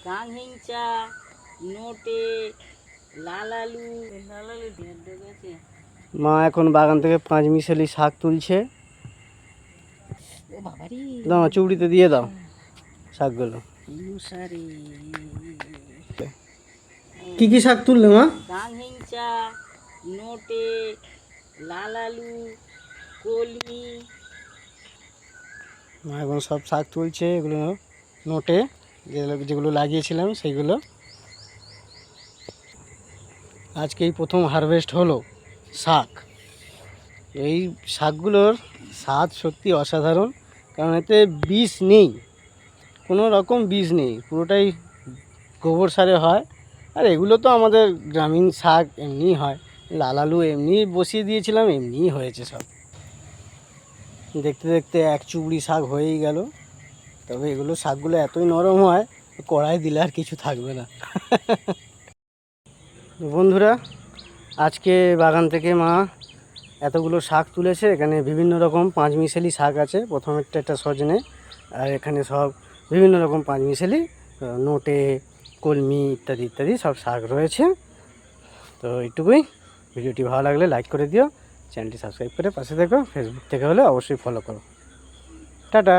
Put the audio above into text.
গাং হিংচা, নোটে, লাল আলু গেছে। মা এখন বাগান থেকে পাঁচমিশালি শাক তুলছে। ও বাবারি, দাও চুবড়িতে দিয়ে দাও শাকগুলো। মশারি কি কি শাক তুললে মা? গাং হিংচা, নোটে, লাল আলু, কলমি। মা এখন সব শাক তুলছে, এগুলো নোটে যেগুলো লাগিয়েছিলাম সেইগুলো। আজকেই প্রথম হারভেস্ট হলো শাক। এই শাকগুলোর স্বাদ সত্যি অসাধারণ, কারণ এতে বিষ নেই, কোনো রকম বিষ নেই, পুরোটাই গোবর সারে হয়। আর এগুলো তো আমাদের গ্রামীণ শাক এমনিই হয়। লাল আলু এমনি বসিয়ে দিয়েছিলাম, এমনিই হয়েছে সব। দেখতে দেখতে এক চুবড়ি শাক হয়েই গেল। তবে এগুলো শাকগুলো এতই নরম হয়, কড়াই দিলে আর কিছু থাকবে না। বন্ধুরা, আজকে বাগান থেকে মা এতগুলো শাক তুলেছে। এখানে বিভিন্ন রকম পাঁচমিশালি শাক আছে। প্রথমেরটা একটা সজনে, আর এখানে সব বিভিন্ন রকম পাঁচমিশালি নোটে, কলমি ইত্যাদি ইত্যাদি সব শাক রয়েছে। তো এইটুকুই। ভিডিওটি ভালো লাগলে লাইক করে দিও, চ্যানেলটি সাবস্ক্রাইব করে পাশে থেকো। ফেসবুক থেকে হলে অবশ্যই ফলো করো। টাটা।